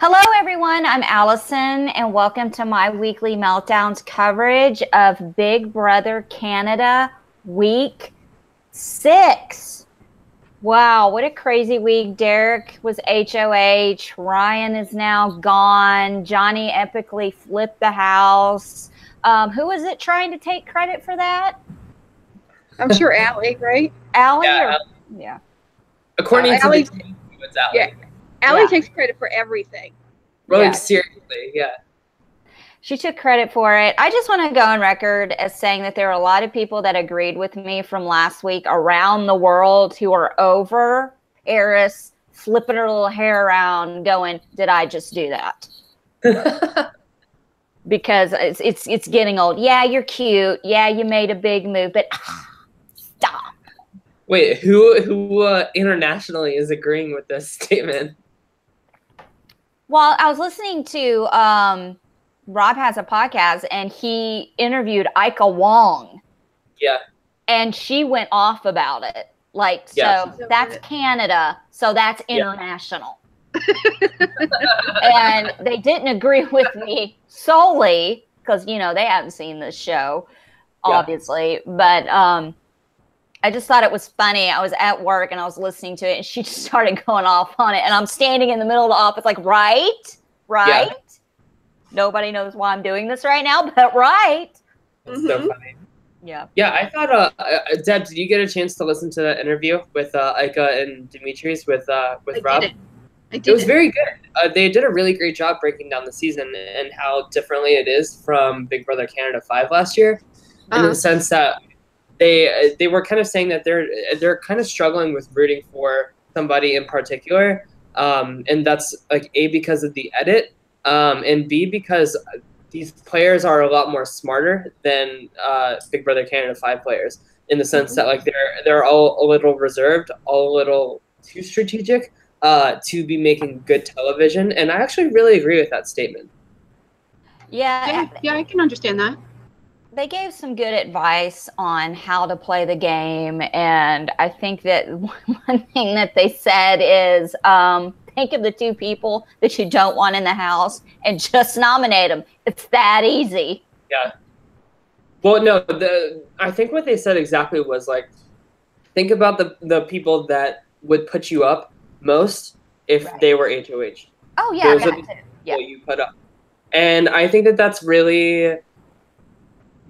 Hello, everyone. I'm Allison, and welcome to my weekly Meltdowns coverage of Big Brother Canada Week 6. Wow, what a crazy week. Derek was HOH. Ryan is now gone. Johnny epically flipped the house. Who was it trying to take credit for that? I'm sure Allie, right? Allie? Yeah. Yeah. According to Allie, the team, it's Allie. Yeah. Allie takes credit for everything. Well, Yeah. like, seriously, yeah. She took credit for it. I just want to go on record as saying that there are a lot of people that agreed with me from last week around the world who are over Eris flipping her little hair around going, did I just do that? Because it's getting old. Yeah, you're cute. Yeah, you made a big move, but stop. Wait, who internationally is agreeing with this statement? Well, I was listening to Rob has a podcast, and he interviewed Ika Wong. Yeah. And she went off about it. Like, Yeah. so that's Canada, so that's international. And they didn't agree with me solely because, you know, they haven't seen this show, obviously. But I just thought it was funny. I was at work and I was listening to it, and she just started going off on it. And I'm standing in the middle of the office like, right? Yeah. Nobody knows why I'm doing this right now, but right. It's so funny. Yeah. Yeah, I thought, Deb, did you get a chance to listen to that interview with Ika and Dimitris with Rob? I did. It was very good. They did a really great job breaking down the season and how differently it is from Big Brother Canada 5 last year, in the sense that they were kind of saying that they're kind of struggling with rooting for somebody in particular, and that's like A, because of the edit, and B, because these players are a lot more smarter than Big Brother Canada 5 players, in the sense that like they're all a little reserved, all a little too strategic to be making good television, and I actually really agree with that statement. Yeah, I can understand that. they gave some good advice on how to play the game, and I think that one thing that they said is think of the two people that you don't want in the house and just nominate them. It's that easy. Yeah. Well, no, I think what they said exactly was like, think about the people that would put you up most if they were HOH. Oh yeah, those are the people you put up, and I think that that's really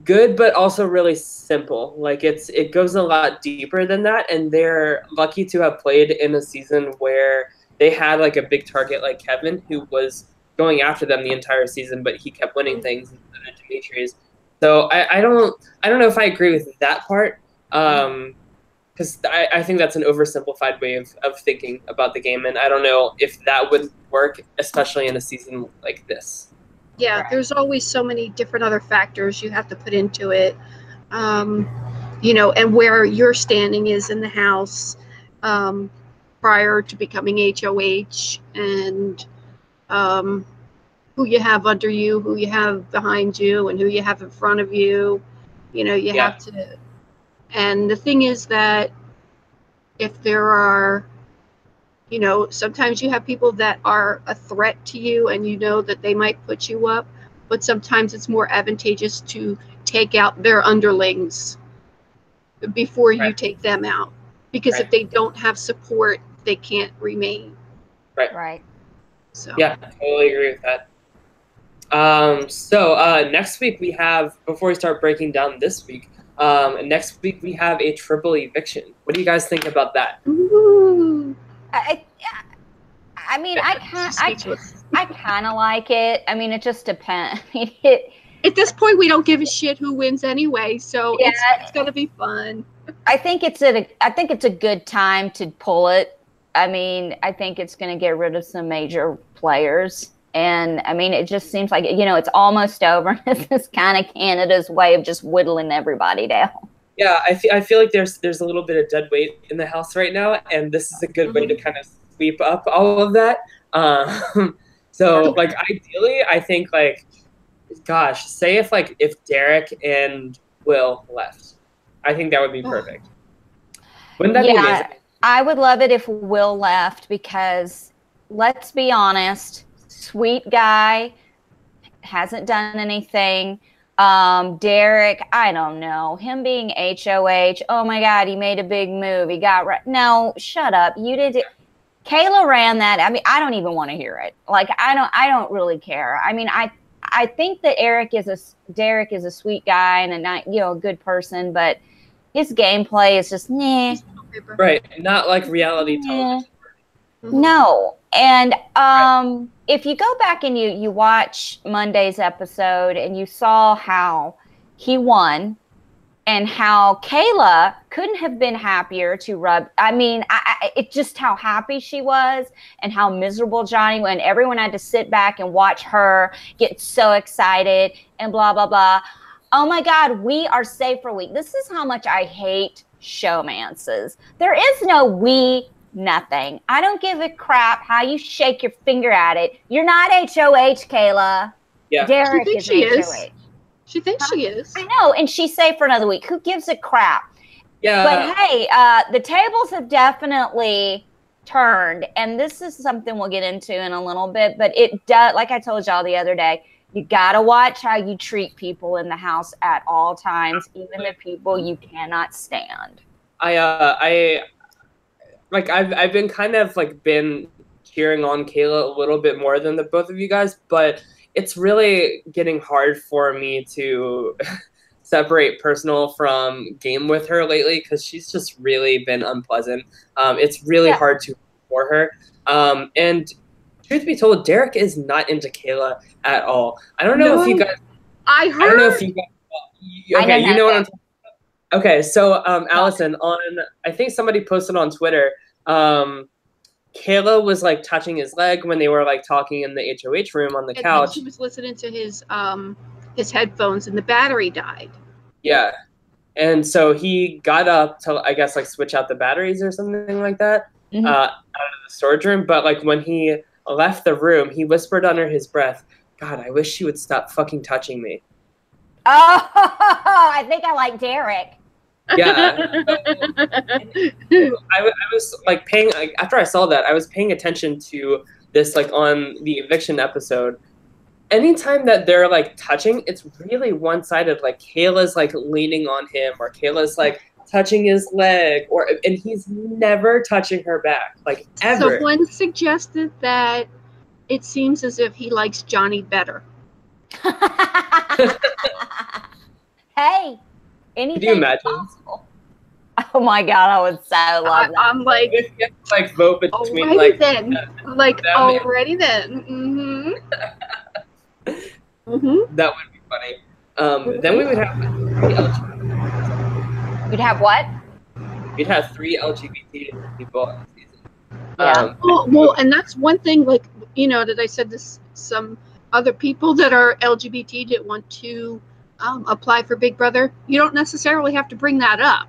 good, but also really simple. Like it goes a lot deeper than that, and they're lucky to have played in a season where they had like a big target like Kevin, who was going after them the entire season, but he kept winning things instead of Demetrius. So I don't know if I agree with that part, because I think that's an oversimplified way of thinking about the game, and I don't know if that would work, especially in a season like this. Yeah, there's always so many different other factors you have to put into it, you know, and where your standing is in the house prior to becoming HOH, and who you have under you, who you have behind you, and who you have in front of you. You know, you have to. And the thing is that if there are, you know, sometimes you have people that are a threat to you and you know that they might put you up, but sometimes it's more advantageous to take out their underlings before you take them out. Because if they don't have support, they can't remain. Right. So. Yeah, I totally agree with that. So next week we have, before we start breaking down this week, next week we have a triple eviction. What do you guys think about that? Ooh. I mean, I kind of like it. I mean, it just depends. At this point, we don't give a shit who wins anyway, so it's gonna be fun. I think it's a good time to pull it. I mean, I think it's going to get rid of some major players, and I mean, it just seems like, you know, it's almost over. This is kind of Canada's way of just whittling everybody down. Yeah, I feel like there's a little bit of dead weight in the house right now, and this is a good way to kind of sweep up all of that. So like ideally, I think like, gosh, say if Derek and Will left, I think that would be perfect. Wouldn't that be amazing? I would love it if Will left, because let's be honest, sweet guy, hasn't done anything. Derek, I don't know. Him being HOH, oh my God, he made a big move. He got no, shut up. You did it. Kayla ran that. I mean, I don't even want to hear it. Like, I don't really care. I mean, I think that Derek is a sweet guy and a good person, but his gameplay is just nah. Right, not like reality television. No. And if you go back and you watch Monday's episode and you saw how he won and how Kayla couldn't have been happier to rub. I mean, it's just how happy she was and how miserable Johnny went. Everyone had to sit back and watch her get so excited and blah, blah, blah. Oh my God, we are safe for a week. This is how much I hate showmances. There is no we. Nothing. I don't give a crap how you shake your finger at it. You're not HOH, Kayla. Yeah. Derek is HOH. She thinks she is. I know, and she's safe for another week. Who gives a crap? Yeah. But hey, the tables have definitely turned, and this is something we'll get into in a little bit, but it does, like I told y'all the other day, you gotta watch how you treat people in the house at all times, even the people you cannot stand. I've been kind of been cheering on Kayla a little bit more than the both of you guys, but it's really getting hard for me to separate personal from game with her lately because she's just really been unpleasant. It's really hard to for her. And truth be told, Derek is not into Kayla at all. I don't know if you guys. I heard. I don't know if you guys. Okay, you know what I'm talking about. Okay, so Allison, I think somebody posted on Twitter, Kayla was touching his leg when they were talking in the HOH room on the couch. She was listening to his headphones and the battery died. Yeah, and so he got up to I guess switch out the batteries or something like that out of the storage room. But when he left the room, he whispered under his breath, "God, I wish she would stop fucking touching me." Oh, I think I like Derek. Yeah. I was paying, after I saw that, I was paying attention to this on the eviction episode. Anytime that they're touching, it's really one-sided. Kayla's leaning on him, or Kayla's touching his leg, and he's never touching her back, ever. Someone suggested that it seems as if he likes Johnny better. Hey, anything Could you imagine? possible. Oh my God, I would so love that. I'm if you have to vote between already then. Already then. That would be funny. Then we would have 3 LGBT. You'd have what? We'd have 3 LGBT people on the season. Yeah. Well, and that's one thing. That I said this. Some other people that are LGBT that want to apply for Big Brother. You don't necessarily have to bring that up.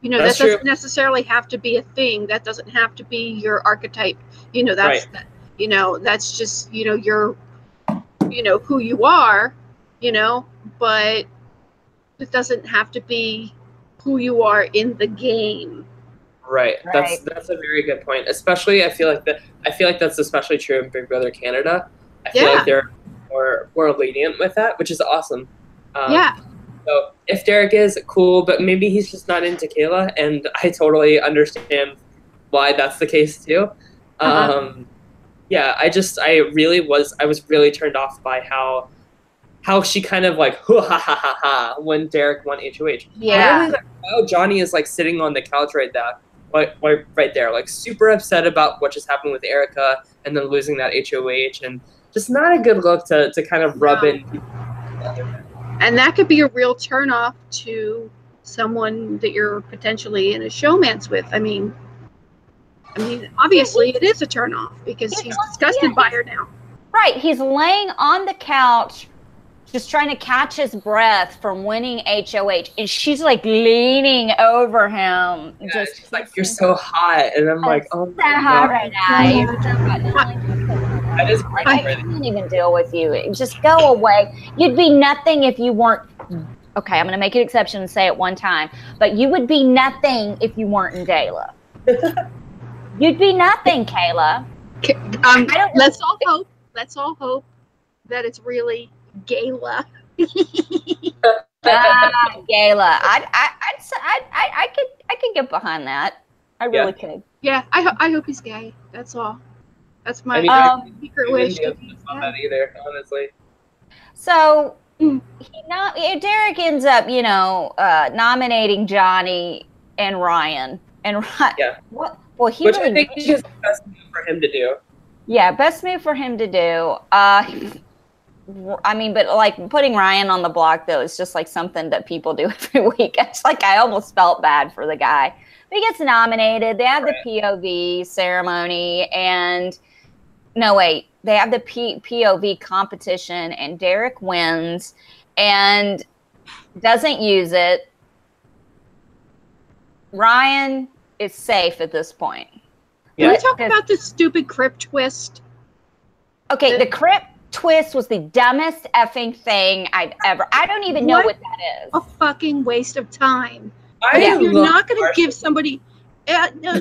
That doesn't necessarily have to be a thing. That doesn't have to be your archetype. That's right. That's just your who you are. But it doesn't have to be who you are in the game. Right. That's a very good point. Especially, I feel like that's especially true in Big Brother Canada. I feel like they're more lenient with that, which is awesome. So if Derek is cool, but maybe he's just not into Kayla, and I totally understand why that's the case too. Yeah, I was really turned off by how she kind of ha ha ha ha ha when Derek won HOH. Yeah. Really, Johnny is sitting on the couch right there, super upset about what just happened with Erica and then losing that HOH, and just not a good look to kind of rub in. And that could be a real turnoff to someone that you're potentially in a showmance with. I mean, obviously it is a turnoff because he's disgusted by her now. Right. He's laying on the couch, just trying to catch his breath from winning HOH. And she's leaning over him. Yeah, just you're so hot. And I'm oh my God. Hot right now. You're so hot. I can't even deal with you. Just go away. You'd be nothing if you weren't. Okay, I'm going to make an exception and say it one time. But you would be nothing if you weren't in Dayla. You'd be nothing, Kayla. Let's all hope. let's all hope that it's really Gala. Gala. I could get behind that. I really could. Yeah, I hope he's gay. That's all. That's my secret wish. That either, honestly. So Derek ends up, nominating Johnny and Ryan. And what? Well, Which I think is the best move for him to do. Yeah, best move for him to do. I mean, but like putting Ryan on the block though is just like something that people do every week. It's like I almost felt bad for the guy. But he gets nominated. They have the POV ceremony, and they have the POV competition, and Derek wins and doesn't use it. Ryan is safe at this point. Can we talk about this stupid crypt twist? Okay, the crypt twist was the dumbest effing thing I've ever. I don't even know what that is. A fucking waste of time. If you're not going to give somebody,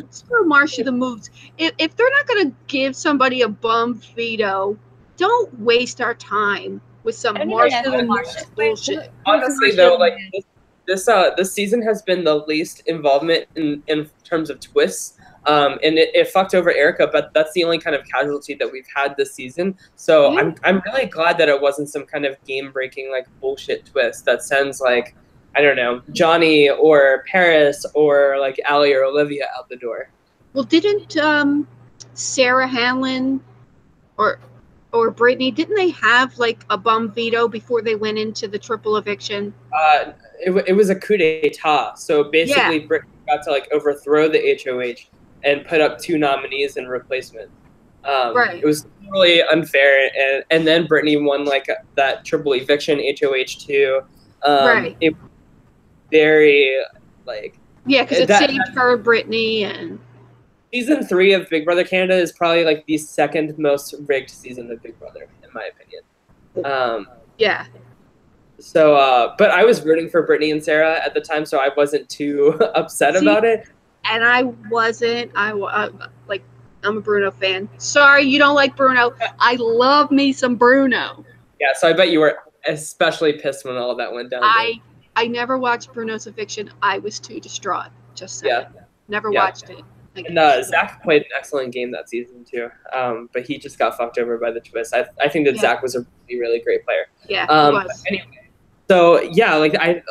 screw Marcia the moves. If they're not going to give somebody a bum veto, don't waste our time with some Marcia the moves bullshit. Honestly, though, like this season has been the least involvement in terms of twists. And it fucked over Erica, but that's the only kind of casualty that we've had this season. So I'm really glad that it wasn't some kind of game-breaking like bullshit twist that sends like, I don't know, Johnny or Paris or like Allie or Olivia out the door. Well, didn't Sarah Hanlon or Brittany, didn't they have like a bum veto before they went into the triple eviction? It was a coup d'etat. So basically, Brittany got to like overthrow the HOH and put up 2 nominees in replacement. It was totally unfair, and then Brittany won like that triple eviction HOH too. It very like because it saved her, Brittany, and season 3 of Big Brother Canada is probably like the second most rigged season of Big Brother, in my opinion. So, but I was rooting for Brittany and Sarah at the time, so I wasn't too upset about it. And I wasn't. I'm a Bruno fan. Sorry, you don't like Bruno. I love me some Bruno. Yeah, so I bet you were especially pissed when all of that went down. I never watched Bruno's eviction. I was too distraught. Just saying. Never watched it. And Zach played an excellent game that season too. But he just got fucked over by the twist. I think that Zach was a really, really great player. Yeah, he was. Anyway, so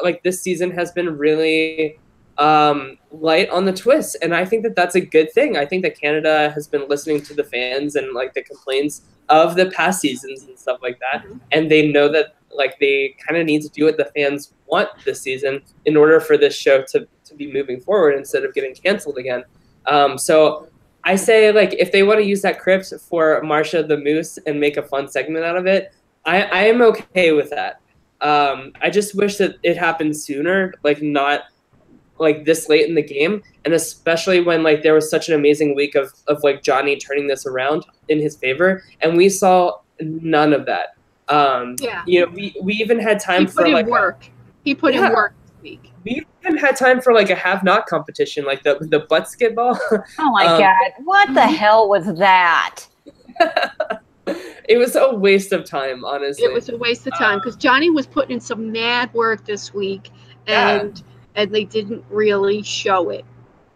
like this season has been really light on the twists, and I think that that's a good thing. I think that Canada has been listening to the fans and like the complaints of the past seasons and stuff like that, and they know that like they kind of need to do what the fans want this season in order for this show to be moving forward instead of getting canceled again. So I say like if they want to use that crypt for Marcia the Moose and make a fun segment out of it, I am okay with that. I just wish that it happened sooner, like not like this late in the game, and especially when like there was such an amazing week of like Johnny turning this around in his favor, and we saw none of that. You know, we even had time for like work. He put in work this week. We even had time for like a have-not competition, like the butt skid ball. Oh my god, what the hell was that? It was a waste of time, honestly. It was a waste of time because Johnny was putting in some mad work this week, and they didn't really show it.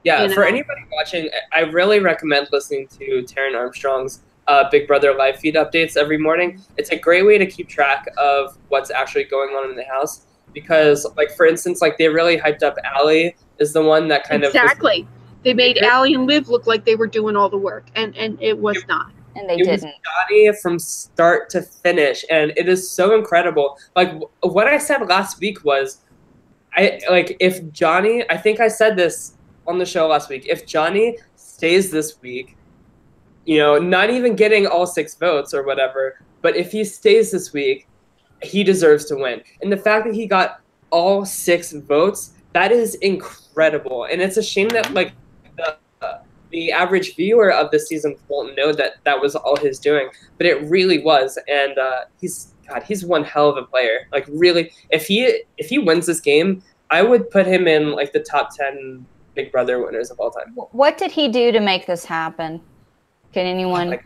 Yeah, for anybody watching, I really recommend listening to Taryn Armstrong's Big Brother live feed updates every morning. It's a great way to keep track of what's actually going on in the house because, like, for instance, like they really hyped up Allie is the one that kind of they made Allie and Liv look like they were doing all the work, and it was not. And they didn't. Was Johnny from start to finish, and it is so incredible. Like what I said last week was, if Johnny, I think I said this on the show last week, if Johnny stays this week, you know, not even getting all 6 votes or whatever, but if he stays this week, he deserves to win. And the fact that he got all 6 votes, that is incredible. And it's a shame that like the average viewer of the season won't know that that was all his doing, but it really was. And he's one hell of a player. Like really, if he wins this game, I would put him in like the top 10 Big Brother winners of all time. What did he do to make this happen? Can anyone?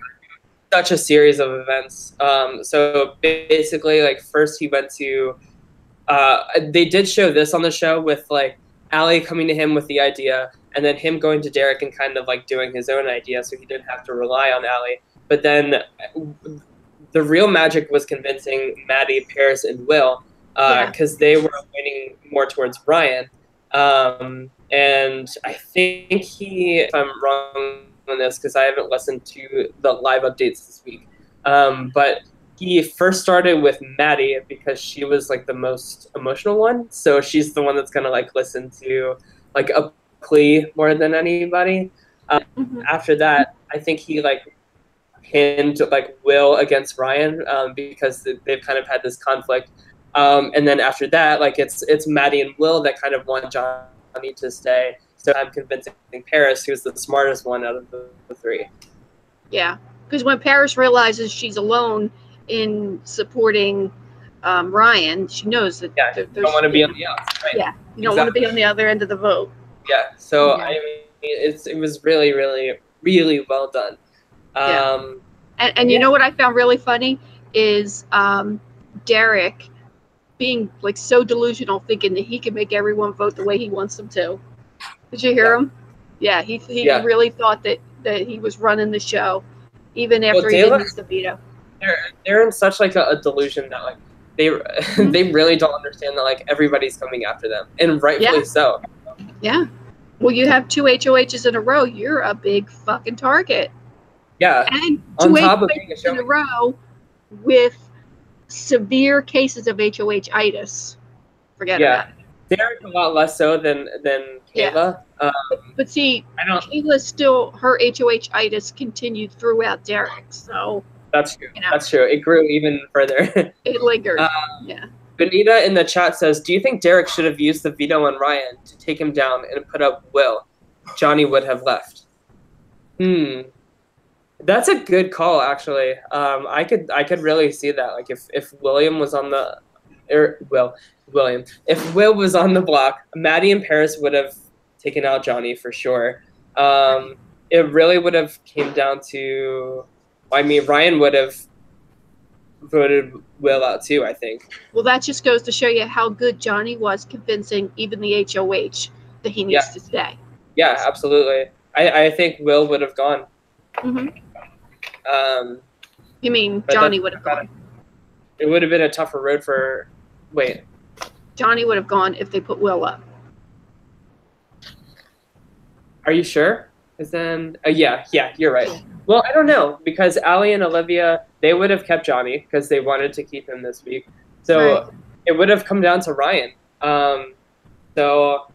such a series of events. So basically, like, first he went to, they did show this on the show with, like, Allie coming to him with the idea, and then him going to Derek and kind of, like, doing his own idea, so he didn't have to rely on Allie. But then the real magic was convincing Maddie, Paris, and Will, because they were leaning more towards Ryan. And I think if I'm wrong on this, because I haven't listened to the live updates this week, but he first started with Maddie because she was, like, the most emotional one. So she's the one that's going to, like, listen to, like, a plea more than anybody. After that, I think he, like, pinned, like, Will against Ryan, because they've kind of had this conflict. And then after that, like, it's Maddie and Will that kind of want Johnny to stay. So I'm convincing Paris, who's the smartest one out of the three. Yeah, because when Paris realizes she's alone in supporting Ryan, she knows that you don't want to be on the outs, right? Yeah, you don't want to be on the other end of the vote. Yeah, so I mean, it was really, really, really well done. And you know what I found really funny is Derek being, like, so delusional, thinking that he can make everyone vote the way he wants them to. Did you hear him? Yeah, he really thought that he was running the show, even after he didn't use the veto. They're in such, like, a delusion that, like, they really don't understand that, like, everybody's coming after them, and rightfully so. Yeah. Well, you have 2 HOHs in a row. You're a big fucking target. Yeah. And on 2 top of HOHs in a row with severe cases of HOH-itis. Forget about it. Derek a lot less so than Kayla. But see, Kayla still, her HOH-itis continued throughout Derek, so. That's true. That's true. It grew even further. It lingered. Benita in the chat says, do you think Derek should have used the veto on Ryan to take him down and put up Will? Johnny would have left. That's a good call, actually. I could really see that. Like, if William was on the, if Will was on the block, Maddie and Paris would have taken out Johnny for sure. It really would have came down to, I mean, Ryan would have voted Will out too, I think. Well, that just goes to show you how good Johnny was convincing even the HOH that he needs to stay. Yeah, absolutely. I think Will would have gone. You mean Johnny would have gone? It would have been a tougher road for. Wait. Johnny would have gone if they put Will up. Are you sure? Because then, yeah, you're right. Well, I don't know, because Allie and Olivia, they would have kept Johnny because they wanted to keep him this week. So it would have come down to Ryan. So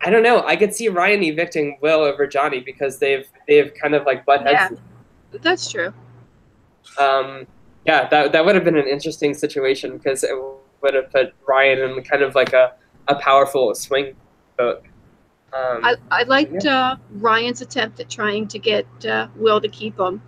I don't know. I could see Ryan evicting Will over Johnny because they've kind of, like, butt heads. Yeah, that's true. That would have been an interesting situation because it would have put Ryan in kind of like a powerful swing vote. I liked Ryan's attempt at trying to get Will to keep him,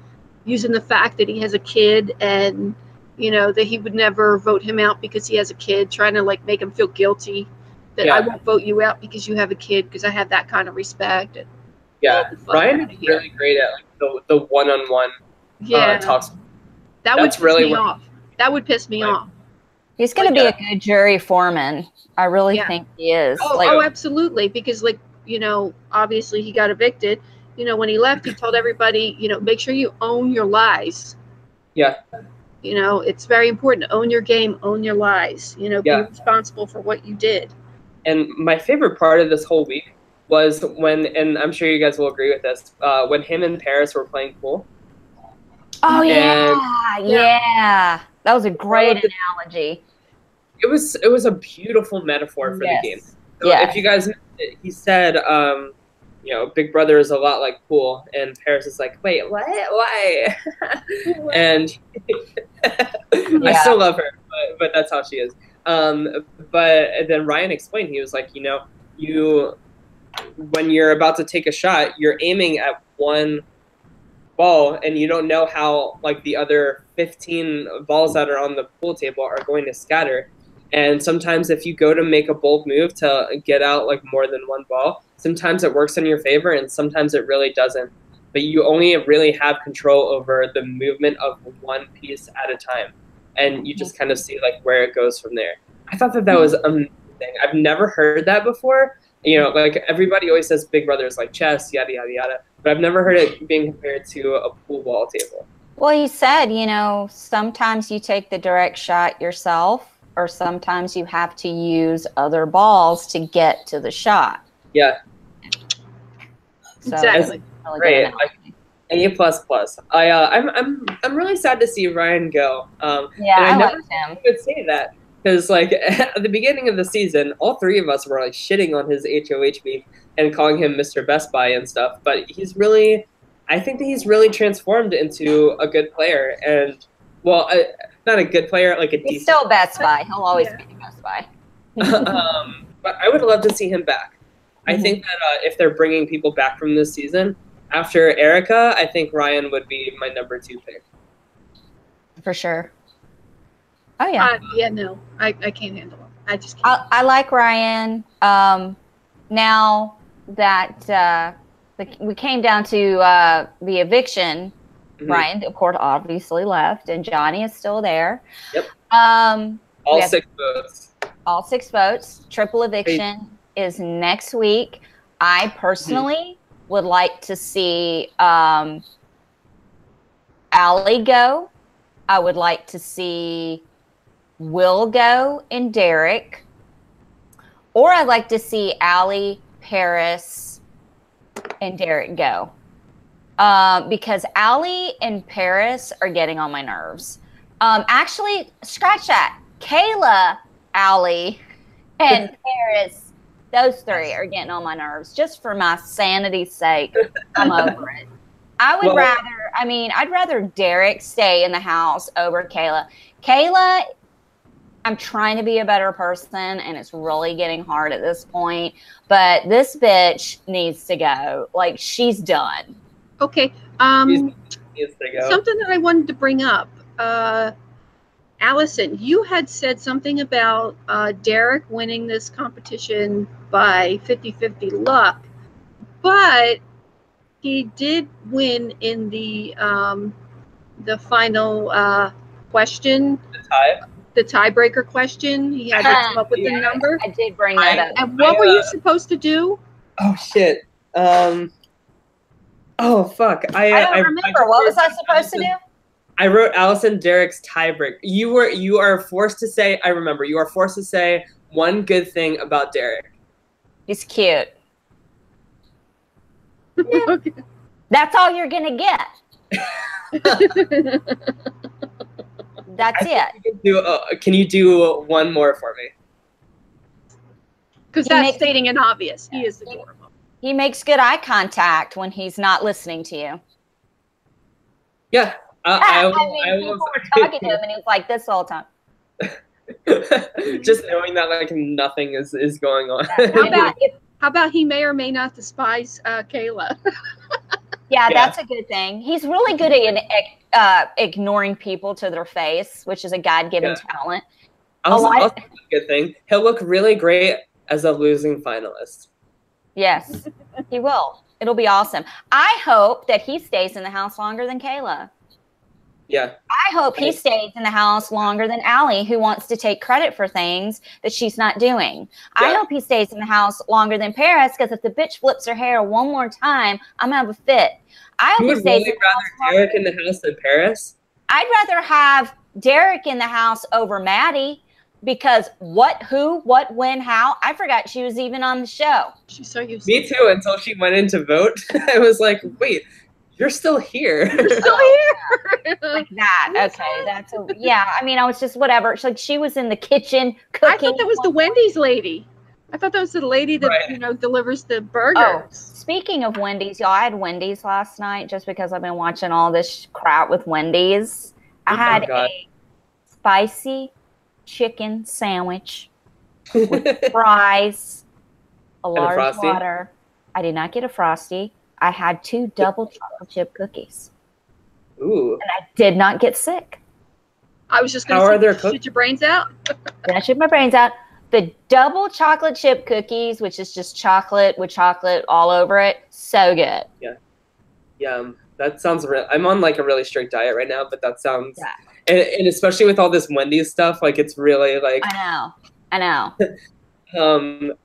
using the fact that he has a kid and, you know, that he would never vote him out because he has a kid, trying to, like, make him feel guilty that I won't vote you out because you have a kid because I have that kind of respect. And, Ryan is really great at, like, the one-on-one talks. That would piss me off. That would piss me off. He's going to be a good jury foreman. I really think he is. Oh, absolutely. Because, like, you know, obviously he got evicted. You know, when he left, he told everybody, you know, make sure you own your lies. Yeah. You know, it's very important to own your game, own your lies. You know, be responsible for what you did. And my favorite part of this whole week was when, and I'm sure you guys will agree with this, when him and Paris were playing pool. Oh, yeah. That was a great analogy. It was a beautiful metaphor for the game. So if you guys, he said, you know, Big Brother is a lot like pool, and Paris is like, wait, what? Why? And I still love her, but that's how she is. But then Ryan explained, he was like, you know, when you're about to take a shot, you're aiming at one ball, and you don't know how, like, the other 15 balls that are on the pool table are going to scatter. And sometimes if you go to make a bold move to get out, like, more than one ball, sometimes it works in your favor and sometimes it really doesn't. but you only really have control over the movement of one piece at a time, and you just kind of see like where it goes from there. I thought that was amazing. I've never heard that before. You know, like everybody always says Big Brother is like chess, yada yada yada, but I've never heard it being compared to a pool ball table. Well, he said, you know, sometimes you take the direct shot yourself, or sometimes you have to use other balls to get to the shot. Yeah. So exactly. Really great. A plus plus. I'm really sad to see Ryan go. Yeah, and I never liked him. would say that because like at the beginning of the season, all three of us were like shitting on his HOH beef and calling him Mr. Best Buy and stuff. But I think that he's really transformed into a good player, and well, not a good player, like he's still Best Buy. He'll always be Best Buy. But I would love to see him back. I think that if they're bringing people back from this season, after Erica, I think Ryan would be my number 2 pick. For sure. Oh, yeah. Yeah, no. I can't handle him. I just can't. I like Ryan. Now that we came down to the eviction, Ryan, of course, obviously left, and Johnny is still there. Yep. All 6 votes. All 6 votes. Triple eviction is next week. I personally would like to see Allie go. I would like to see Will go and Derek. Or I'd like to see Allie, Paris, and Derek go. Because Allie and Paris are getting on my nerves. Actually, scratch that. Kayla, Allie, and Paris, those 3 are getting on my nerves. Just for my sanity's sake, I'm over it. I'd rather Derek stay in the house over Kayla. Kayla, I'm trying to be a better person, and it's really getting hard at this point. But this bitch needs to go. Like, she's done. Okay. Needs to go. Something that I wanted to bring up. Allison, you had said something about Derek winning this competition by 50-50 luck, but he did win in the final question. The tiebreaker question. He had to come up with the number. I did bring that up. And what were you supposed to do? Oh shit. Oh fuck. I don't remember. What was I supposed to do? I wrote Allison Derek's tiebreaker. You are forced to say, I remember, you are forced to say one good thing about Derek. He's cute. Okay. That's all you're gonna get. That's it. Can you do one more for me? Because that's stating an obvious. He is adorable. He makes good eye contact when he's not listening to you. Yeah. People were talking to him, and he was like this all the time. Just knowing that like nothing is going on. How about he may or may not despise Kayla? Yeah, that's a good thing. He's really good at ignoring people to their face, which is a God-given talent. Also a good thing. He'll look really great as a losing finalist. Yes, he will. It'll be awesome. I hope that he stays in the house longer than Kayla. Yeah. I hope he stays in the house longer than Allie, who wants to take credit for things that she's not doing. Yeah. I hope he stays in the house longer than Paris, because if the bitch flips her hair one more time, I'm going to have a fit. I hope he stays in the house. Derek in the house than Paris? I'd rather have Derek in the house over Maddie, because what, who, what, when, how, I forgot she was even on the show. She's so used Me too, until she went in to vote. I was like, wait. You're still here. You're still here. Like that. Okay. Yeah. I mean, I was just whatever. It's like she was in the kitchen cooking. I thought that was the Wendy's lady. I thought that was the lady that, delivers the burgers. Oh, speaking of Wendy's, y'all, I had Wendy's last night just because I've been watching all this crap with Wendy's. I had a spicy chicken sandwich with fries, a large water. I did not get a Frosty. I had 2 double chocolate chip cookies. Ooh. And I did not get sick. I was just going to say, shoot your brains out. Then I shoot my brains out. The double chocolate chip cookies, which is just chocolate with chocolate all over it, so good. Yum. That sounds real. I'm on like a really strict diet right now, but that sounds, Yeah. and especially with all this Wendy's stuff, like it's really like. I know.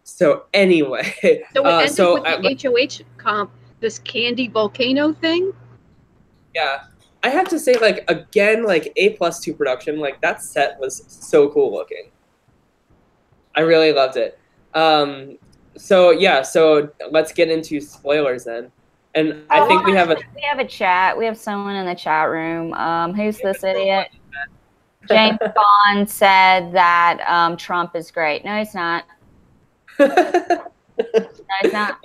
So anyway, So it ended so with the HOH comp, this candy volcano thing. yeah, I have to say, like again, like A+2 production, like that set was so cool looking. I really loved it. So yeah, so let's get into spoilers then. And I think we have a chat. We have someone in the chat room. Who's this idiot? James Bond said that Trump is great. No, he's not. No, he's not.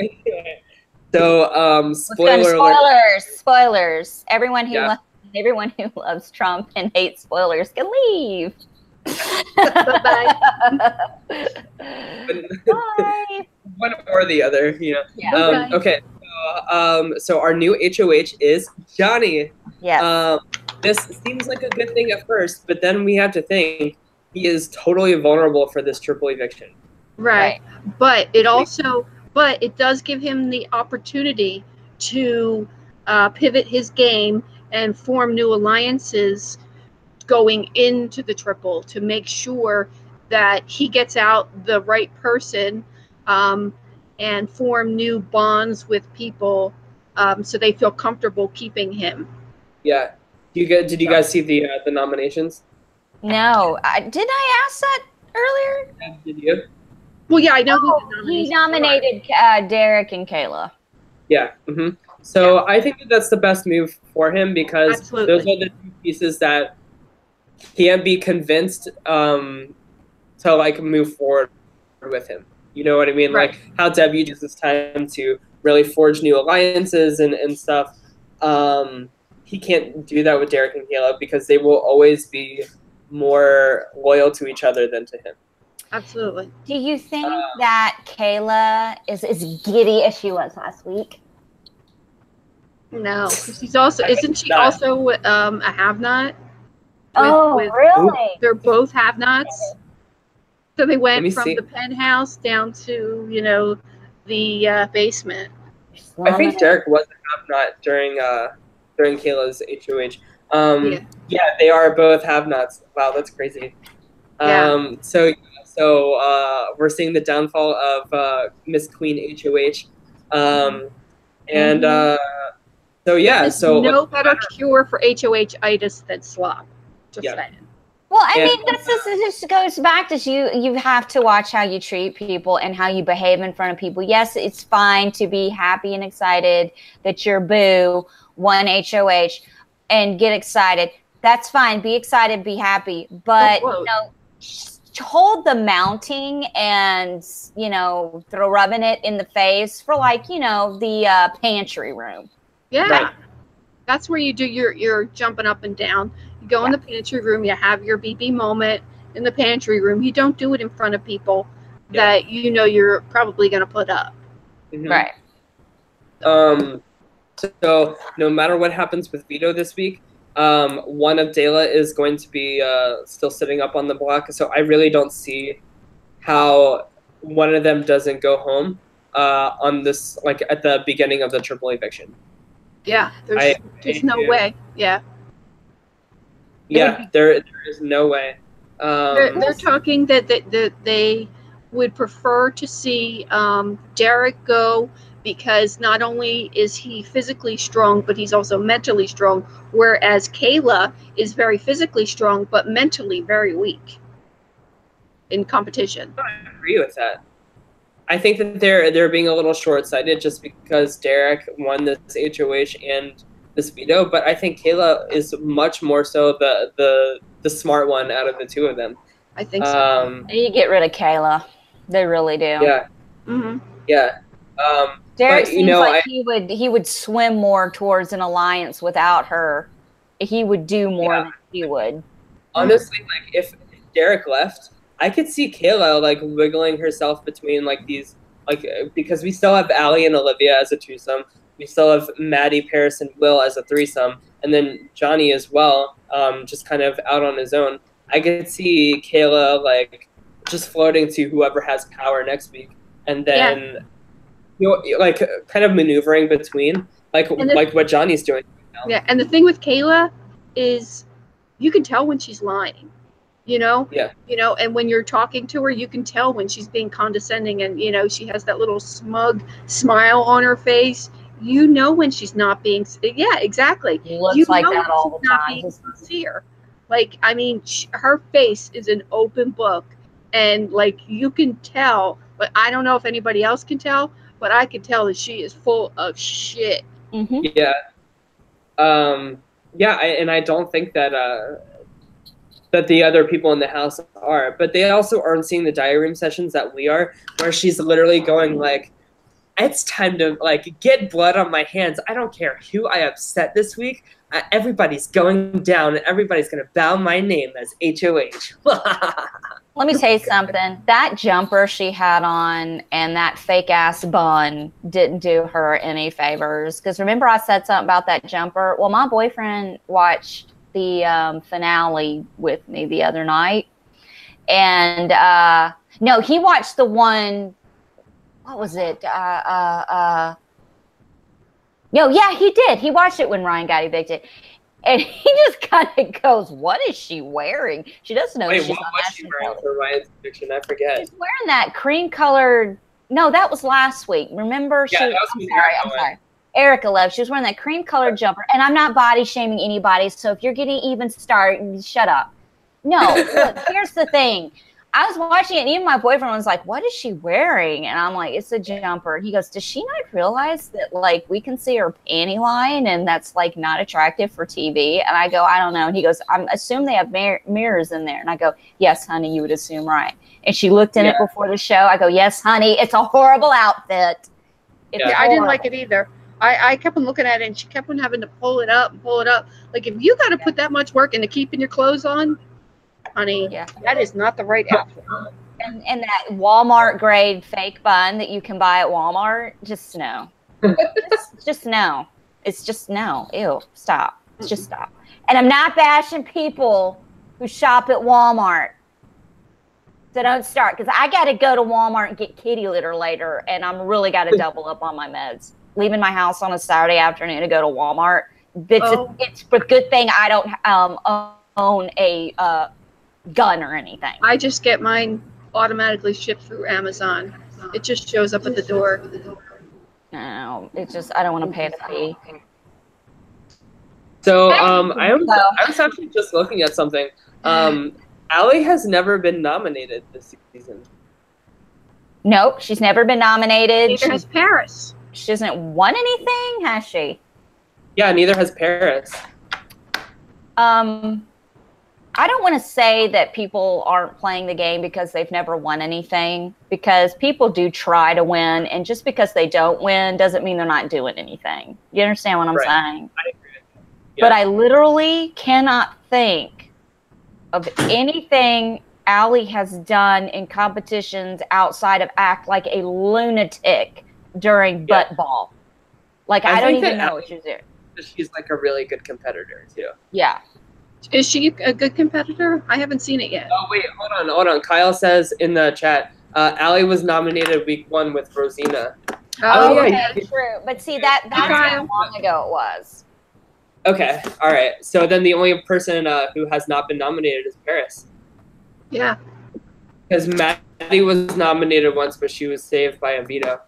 So spoilers. Everyone who loves Trump and hates spoilers can leave. Bye. Bye. One or the other, you know. Yeah. Okay. So our new HOH is Johnny. Yes. This seems like a good thing at first, but then we have to think he is totally vulnerable for this triple eviction. Right. But it does give him the opportunity to pivot his game and form new alliances going into the triple to make sure that he gets out the right person and form new bonds with people so they feel comfortable keeping him. Yeah. Did you guys see the nominations? No. Didn't I ask that earlier? Did you? Well, yeah, I know he nominated Derek and Kayla. Yeah. Mm-hmm. So I think that's the best move for him because those are the two pieces that can't be convinced to like move forward with him. You know what I mean? Right. Like how Deb uses this time to really forge new alliances and stuff. He can't do that with Derek and Kayla because they will always be more loyal to each other than to him. Absolutely. Do you think that Kayla is as giddy as she was last week? No, isn't she also a have-not? Really? They're both have-nots. So they went from the penthouse down to, the basement. I think Derek was a have-not during Kayla's HOH. Yeah, they are both have-nots. Wow, that's crazy. Yeah. So we're seeing the downfall of Miss Queen HOH. There's no better cure for HOH-itis than slop. Just saying. Well, I mean, this just goes back to you have to watch how you treat people and how you behave in front of people. Yes, it's fine to be happy and excited that your boo won HOH and get excited. That's fine. Be excited, be happy. But, hold the mounting and, throw rubbing it in the face for the pantry room. Yeah. Right. That's where you do your jumping up and down. You go in the pantry room, you have your BB moment in the pantry room. You don't do it in front of people that you're probably going to put up. Mm-hmm. Right. So no matter what happens with Vito this week, one of Dela is going to be still sitting up on the block. So I really don't see how one of them doesn't go home on this, like at the beginning of the triple eviction. Yeah, there's no way. Yeah. Yeah, there is no way. They're talking that they would prefer to see Derek go because not only is he physically strong, but he's also mentally strong, whereas Kayla is very physically strong, but mentally very weak in competition. I agree with that. I think that they're being a little short-sighted just because Derek won this HOH and this veto, but I think Kayla is much more so the smart one out of the two of them. I think so. You get rid of Kayla. They really do. Yeah. Mm-hmm. Yeah. Derek seems like he would swim more towards an alliance without her. He would do more than he would. Honestly, like if Derek left, I could see Kayla like wiggling herself between like these, like because we still have Allie and Olivia as a twosome. We still have Maddie, Paris, and Will as a threesome, and then Johnny as well, just kind of out on his own. I could see Kayla like just floating to whoever has power next week, and then like kind of maneuvering between. like what Johnny's doing now. Yeah, and the thing with Kayla is you can tell when she's lying. You know? Yeah. You know, and when you're talking to her, you can tell when she's being condescending and, you know, she has that little smug smile on her face. You know when she's not being, yeah, exactly. Looks you like know that all the not time. being sincere. Like, I mean, her face is an open book, and like you can tell, but I don't know if anybody else can tell, but I can tell that she is full of shit. Mm-hmm. Yeah. Yeah, and I don't think that that the other people in the house are, but they also aren't seeing the diary room sessions that we are, where she's literally going like, it's time to like get blood on my hands. I don't care who I upset this week. Everybody's going down and everybody's going to bow my name as HOH. Let me tell you something. That jumper she had on and that fake ass bun didn't do her any favors. Because remember I said something about that jumper? Well, my boyfriend watched the finale with me the other night. And no, he watched the one, what was it? No, yeah, he did. He watched it when Ryan got evicted. And he just kind of goes, what is she wearing? She doesn't know. Wait, she's what was she wearing for Ryan's eviction? I forget. She's wearing that cream colored, no, that was last week. Remember? Yeah, that was I'm sorry. Erica Love. She was wearing that cream colored jumper. And I'm not body shaming anybody. So if you're getting even start, shut up. No, look, here's the thing. I was watching it, and even my boyfriend was like, what is she wearing? And I'm like, it's a jumper. He goes, does she not realize that, like, we can see her panty line, and that's, like, not attractive for TV? And I go, I don't know. And he goes, I assume they have mirrors in there. And I go, yes, honey, you would assume right. And she looked in it before the show. I go, yes, honey, it's a horrible outfit. It's I didn't like it either. I kept on looking at it, and she kept on having to pull it up and pull it up. Like, if you got to put that much work into keeping your clothes on, honey, that is not the right outfit. And that Walmart grade fake bun that you can buy at Walmart, just no. just no. It's just no. Ew, stop. Just stop. And I'm not bashing people who shop at Walmart. So don't start, because I got to go to Walmart and get kitty litter later, and I'm really got to double up on my meds. Leaving my house on a Saturday afternoon to go to Walmart. It's a good thing I don't own a gun or anything. I just get mine automatically shipped through Amazon. It just shows up at the door. No, it's just I don't want to pay the fee. So I was actually just looking at something. Allie has never been nominated this season. Nope, she's never been nominated. Neither has Paris. She hasn't won anything, has she? Yeah, neither has Paris. I don't want to say that people aren't playing the game because they've never won anything, because people do try to win, and just because they don't win doesn't mean they're not doing anything. You understand what I'm saying? I agree with you. Yeah. But I literally cannot think of anything Allie has done in competitions outside of act like a lunatic during butt ball. Like, I don't even know what she's doing. She's like a really good competitor too. Yeah. Is she a good competitor? I haven't seen it yet. Oh wait, hold on. Kyle says in the chat, Allie was nominated week 1 with Rosina. Oh, yeah, true. But see, that's how long ago it was. Okay, all right. So then the only person who has not been nominated is Paris. Yeah. Because Maddie was nominated once, but she was saved by a veto.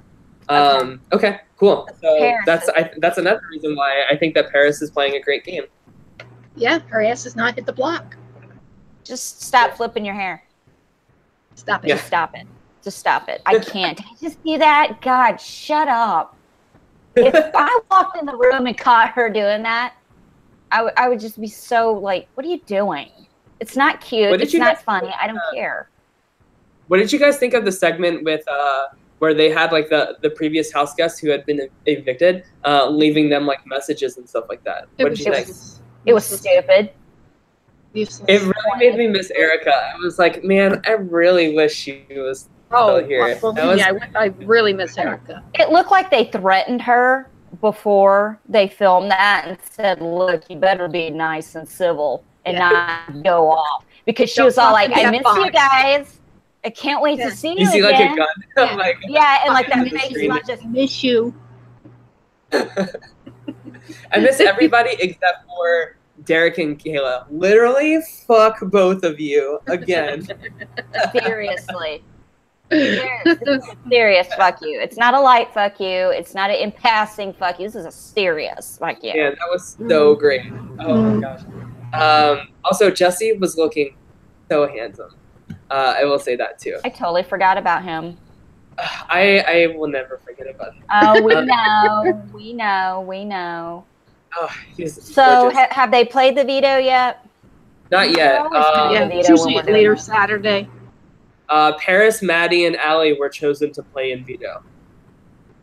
Okay, cool. So that's another reason why I think that Paris is playing a great game. Yeah, her ass has not hit the block. Just stop flipping your hair. Stop it. Yeah. Just stop it. Just stop it. I can't. Did you just see that? God, shut up. If I walked in the room and caught her doing that, I would just be so like, what are you doing? It's not cute. It's not funny. I don't care. What did you guys think of the segment with where they had like the previous house guests who had been evicted, leaving them like messages and stuff like that? What did you think? It was stupid. Useless. It really made me miss Erica. I was like, man, I really wish she was still here. I really miss Erica. It looked like they threatened her before they filmed that and said, look, you better be nice and civil and not go off. Because she was all like, I miss you guys. I can't wait to see you see again. Like a gun. And like that face, not just miss you. I miss everybody except for Derek and Kayla. Literally, fuck both of you again. Seriously. Serious fuck you. It's not a light fuck you. It's not an in passing fuck you. This is a serious fuck you. Yeah, that was so great. Oh my gosh. Also, Jesse was looking so handsome. I will say that too. I totally forgot about him. I will never forget about him. Oh, we know. Oh, he's so gorgeous. have they played the veto yet? Not yet. Yeah, it's usually later Saturday. Paris, Maddie, and Allie were chosen to play in veto.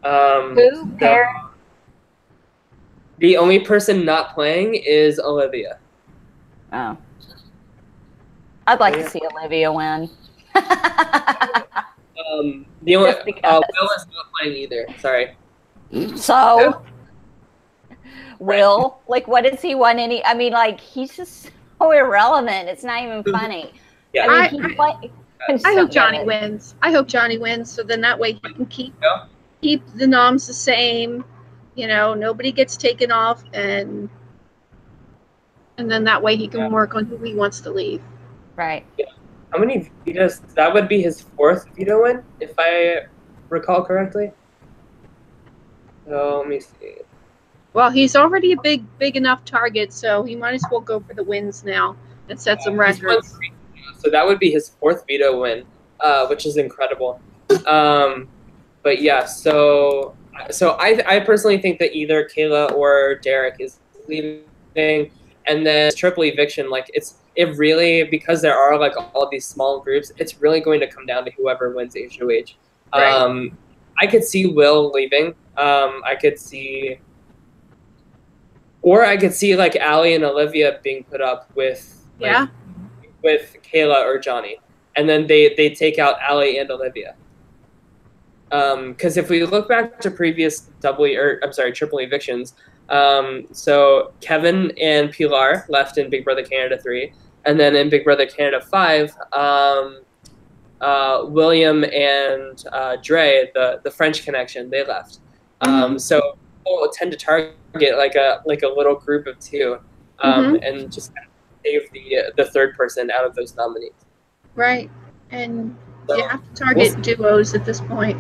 Who? Paris? The only person not playing is Olivia. Oh. I'd like to see Olivia win. The only Will is not playing either. Sorry. So, Will, like, what does he want? I mean, like, he's just so irrelevant. It's not even funny. Yeah. I hope Johnny wins. I hope Johnny wins, so then that way he can keep the noms the same. You know, nobody gets taken off, and then that way he can work on who he wants to leave. Right. Yeah. How many vetoes? That would be his 4th veto win, if I recall correctly. So let me see. Well, he's already a big enough target, so he might as well go for the wins now and set some records. So that would be his 4th veto win, which is incredible. But yeah, so I personally think that either Kayla or Derek is leaving, and then triple eviction, like it really, because there are like all these small groups, it's really going to come down to whoever wins HOH. Right. I could see Will leaving. I could see like Allie and Olivia being put up with with Kayla or Johnny, and then they take out Allie and Olivia. Because if we look back to previous triple evictions, so Kevin and Pilar left in Big Brother Canada 3, and then in Big Brother Canada 5, William and Dre, the French connection, they left. So people tend to target like a little group of 2, and just kind of save the 3rd person out of those nominees. Right, and so, you have to target duos at this point.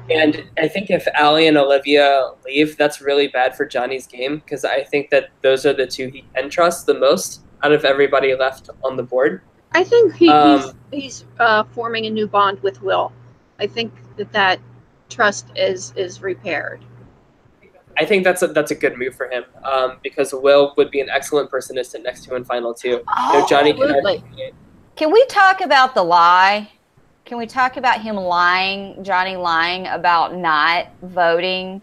And I think if Allie and Olivia leave, that's really bad for Johnny's game, because I think that those are the 2 he can trust the most out of everybody left on the board. I think he's forming a new bond with Will. I think that trust is repaired. I think that's a good move for him, because Will would be an excellent person to sit next to in Final 2. Oh, Johnny can we talk about the lie? Can we talk about him lying, Johnny lying about not voting?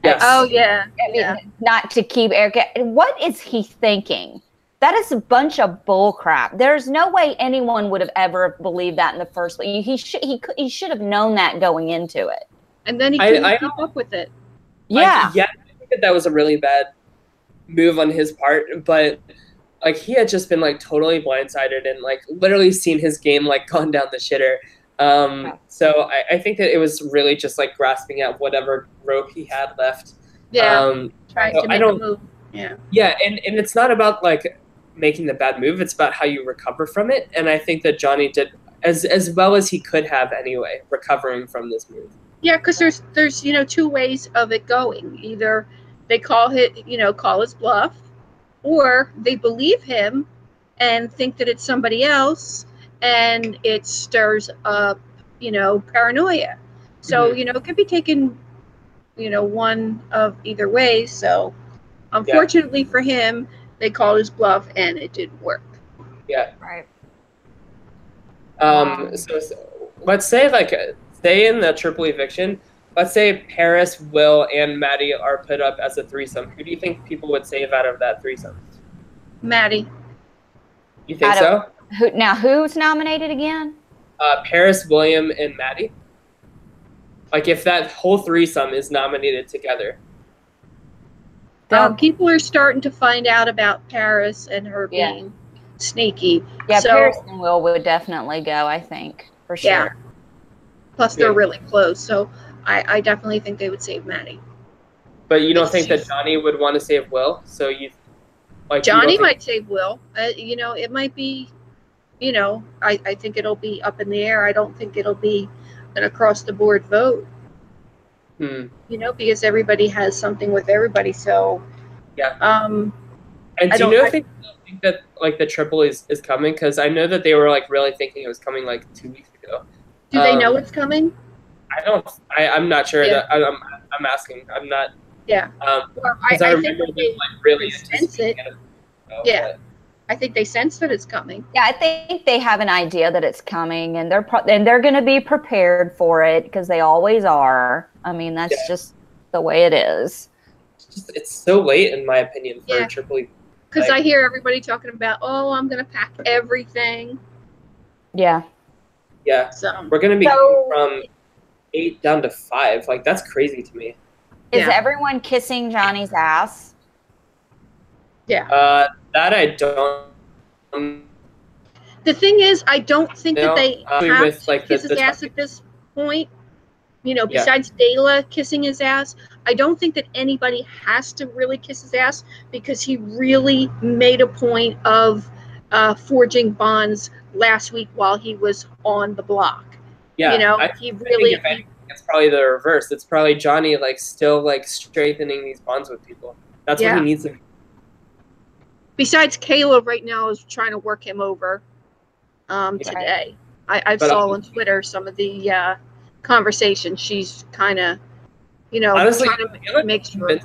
Yes. Oh, yeah. I mean, not to keep Erica. What is he thinking? That is a bunch of bull crap. There's no way anyone would have ever believed that in the first place. He should have known that going into it. And then he couldn't keep up with it. Yeah. I think that was a really bad move on his part, but like he had just been like totally blindsided and like literally seen his game like gone down the shitter. So I think that it was really just like grasping at whatever rope he had left. Yeah. Trying to make a move. Yeah. Yeah, and it's not about like making the bad move, it's about how you recover from it. And I think that Johnny did as well as he could have anyway, recovering from this move. Yeah, because there's 2 ways of it going. Either they call his bluff, or they believe him and think that it's somebody ce, and it stirs up, paranoia. So, it could be taken, one of either way. So, unfortunately for him, they called his bluff and it didn't work. Yeah. Right. So let's say say in the triple eviction, let's say Paris, Will, and Maddie are put up as a threesome. Who do you think people would save out of that threesome? Maddie. You think so? Who's nominated again? Paris, William, and Maddie. Like if that whole threesome is nominated together. People are starting to find out about Paris and her being sneaky. Yeah, so, Paris and Will would definitely go, I think, for sure. Yeah. Plus, they're really close, so I definitely think they would save Maddie. But you don't think that Johnny would want to save Will? So Johnny might save Will. You know, it might be. You know, I think it'll be up in the air. I don't think it'll be an across the board vote. You know, because everybody has something with everybody. So yeah. And do you think that like the triple is coming? Because I know that they were like really thinking it was coming like 2 weeks ago. Do they know it's coming? I'm not sure. That I'm asking. I'm not. Yeah. Well, I think they like really sense it. Yeah. I think they sense that it's coming. Yeah, I think they have an idea that it's coming, and they're going to be prepared for it because they always are. I mean, that's just the way it is. It's so late, in my opinion, for Triple E. Because I hear everybody talking about, oh, I'm going to pack everything. Yeah. Yeah. So, we're going to be from 8 down to 5. Like, that's crazy to me. Is everyone kissing Johnny's ass? Yeah. That I don't. The thing is, I don't think that they have to like kiss his ass at this point. You know, besides Dela kissing his ass, I don't think that anybody has to really kiss his ass because he really made a point of forging bonds last week while he was on the block. Yeah, you know, he really. If anything, it's probably the reverse. It's probably Johnny like still like strengthening these bonds with people. That's what he needs to. Besides, Kayla right now is trying to work him over today. I saw on Twitter some of the conversation. She's kind of, you know, honestly, trying to make sure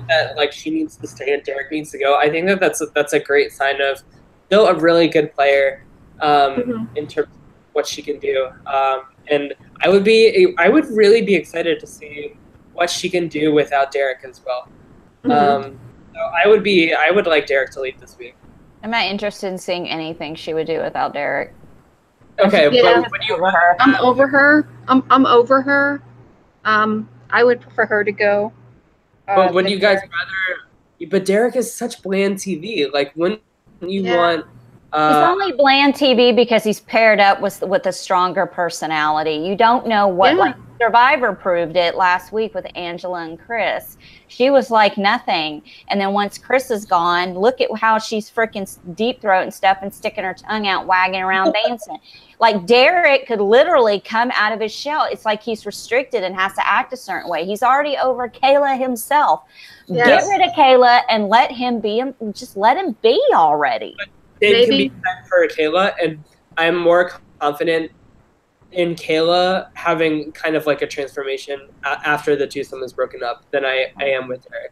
that like she needs to stay and Derek needs to go. I think that's a great sign of still a really good player in terms of what she can do. And I would really be excited to see what she can do without Derek as well. So I would like Derek to lead this week. I'm not interested in seeing anything she would do without Derek. Okay, but I'm over her. I'm over her. I would prefer her to go. But would you guys rather? But Derek is such bland TV. Like, when you want. He's only bland TV because he's paired up with a stronger personality. You don't know what, like Survivor proved it last week with Angela and Chris. She was like nothing. And then once Chris is gone, look at how she's freaking deep throating stuff and sticking her tongue out, wagging around, dancing. Like Derek could literally come out of his shell. It's like he's restricted and has to act a certain way. He's already over Kayla himself. Get rid of Kayla and let him be. Just let him be already. It can be time for Kayla, and I'm more confident in Kayla having kind of like a transformation after the twosome is broken up than I am with Derek.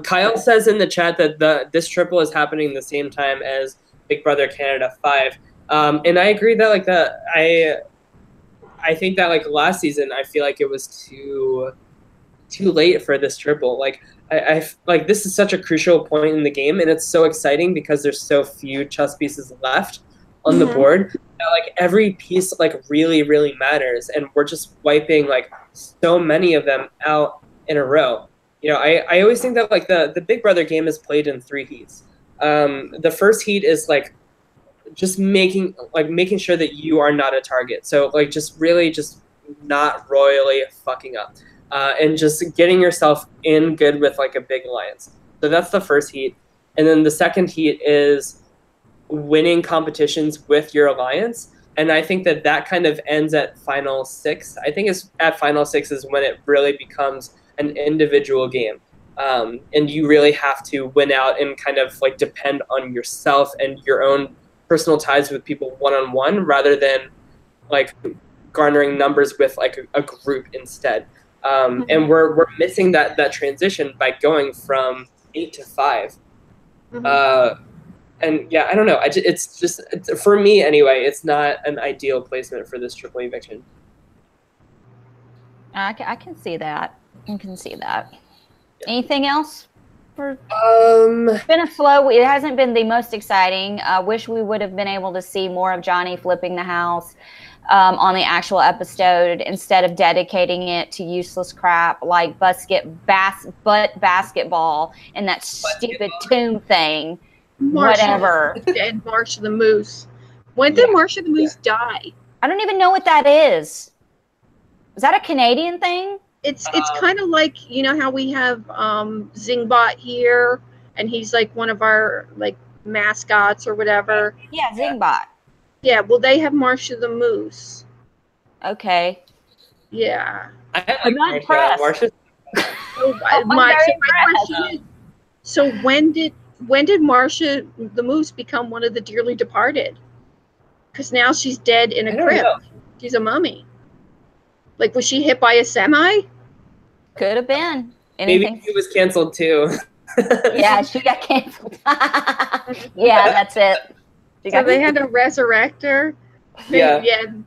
Kyle says in the chat that this triple is happening the same time as Big Brother Canada 5. And I agree that like I think that like last season I feel like it was too late for this triple. Like I like this is such a crucial point in the game, and it's so exciting because there's so few chess pieces left on the board. That, like every piece like really matters, and we're just wiping like so many of them out in a row. You know, I always think that like the Big Brother game is played in 3 heats. The first heat is like just making sure that you are not a target. So like just not royally fucking up. And just getting yourself in good with like a big alliance. So that's the first heat. And then the second heat is winning competitions with your alliance. And I think that kind of ends at final 6. I think it's at final 6 is when it really becomes an individual game. And you really have to win out and kind of like depend on yourself and your own personal ties with people one-on-one rather than like garnering numbers with like a group instead. And we're missing that transition by going from 8 to 5. And yeah, I don't know. It's for me anyway. It's not an ideal placement for this triple eviction. I can see that. I can see that. Anything else? It's been a slow. It hasn't been the most exciting. Wish we would have been able to see more of Johnny flipping the house. On the actual episode instead of dedicating it to useless crap like basketball and that stupid tomb thing. Whatever. And Marsha the Moose. When did Marsha the Moose die? I don't even know what that is. Is that a Canadian thing? It's kind of like, you know how we have Zingbot here, and he's like one of our like mascots or whatever. Yeah, Zingbot. Yeah, well, they have Marsha the Moose. Okay. Yeah. I'm not impressed. Marsha's So my question is, so when did Marsha the Moose become one of the dearly departed? Because now she's dead in a crypt. She's a mummy. Like, was she hit by a semi? Could have been. Maybe she was canceled too. Yeah, she got canceled. Yeah, that's it. So they had to resurrect her. Yeah.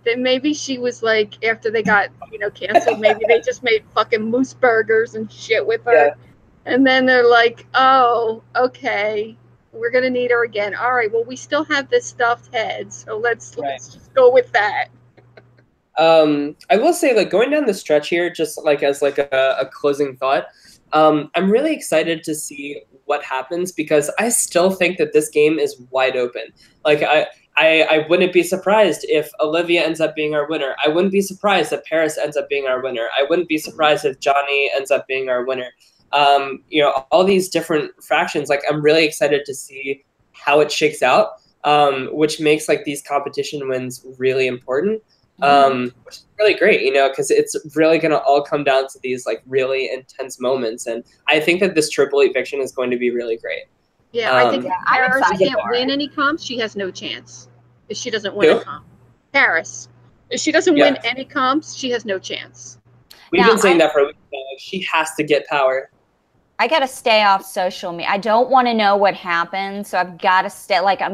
Then maybe she was like, after they got, canceled, maybe they just made fucking moose burgers and shit with her. Yeah. And then they're like, oh, okay, we're going to need her again. All right, well, we still have this stuffed head, so let's just go with that. I will say, like, going down the stretch here, just like as like a closing thought, I'm really excited to see what happens, because I still think that this game is wide open. Like, I wouldn't be surprised if Olivia ends up being our winner. I wouldn't be surprised if Paris ends up being our winner. I wouldn't be surprised if Johnny ends up being our winner. All these different fractions, like, I'm really excited to see how it shakes out, which makes like these competition wins really important. Which is really great, because it's really going to all come down to these like really intense moments. And I think that this triple eviction is going to be really great. Yeah, I think if Paris can't win any comps, she has no chance. If she doesn't win a comp. Paris. If she doesn't win any comps, she has no chance. We've been saying that for a week now. Like, she has to get power. I got to stay off social media. I don't want to know what happened, so I've got to stay. Like, I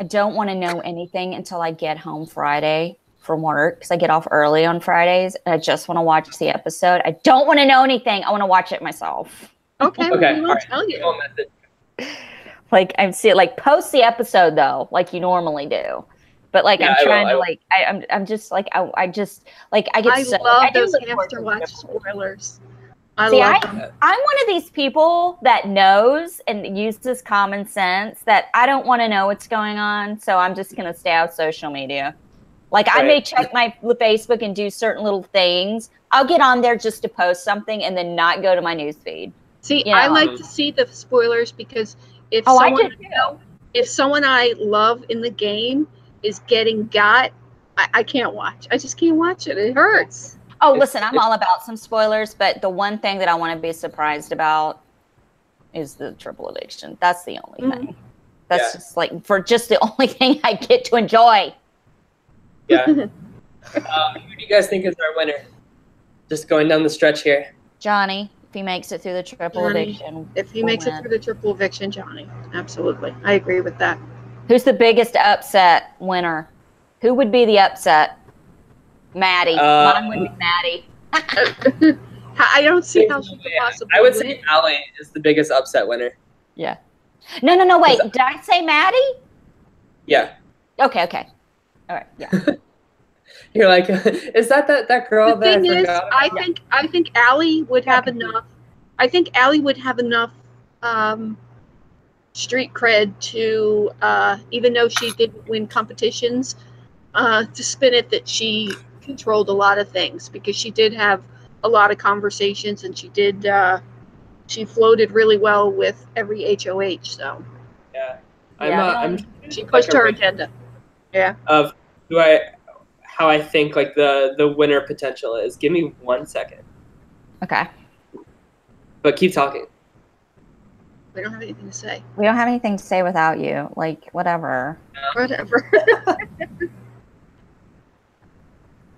don't want to know anything until I get home Friday from work, because I get off early on Fridays. And I just want to watch the episode. I don't want to know anything. I want to watch it myself. Okay. We won't tell you. Like, I'm see, like, post the episode though, like you normally do. But like, I'm trying to like, I'm just like, I just like, I get. I love those hamster watch spoilers. I'm one of these people that knows and uses common sense that I don't want to know what's going on, so I'm just going to stay out of social media. Like, I may check my Facebook and do certain little things. I'll get on there just to post something and then not go to my news feed. See, I like to see the spoilers, because if someone I love in the game is getting got, I can't watch. I just can't watch it. It hurts. Oh, listen, I'm all about some spoilers, but the one thing that I want to be surprised about is the triple eviction. That's the only thing. That's just like, for just the only thing I get to enjoy. Yeah. Who do you guys think is our winner? Just going down the stretch here. Johnny, if he makes it through the triple eviction. If he makes it through the triple eviction, Johnny. Absolutely. I agree with that. Who's the biggest upset winner? Who would be the upset? Maddie. Mine would be Maddie. I don't see how she could possibly I would say Allie is the biggest upset winner. Yeah. No, wait. Did I say Maddie? Yeah. Okay. All right. Yeah. You're like, is that girl the thing is, I think Allie would have enough. I think Allie would have enough street cred to, even though she didn't win competitions, to spin it that she controlled a lot of things, because she did have a lot of conversations, and she floated really well with every HOH. So she pushed her agenda. Yeah. Of how I think like the winner potential is. Give me 1 second. Okay. But keep talking. We don't have anything to say. We don't have anything to say without you. Like, whatever. Whatever.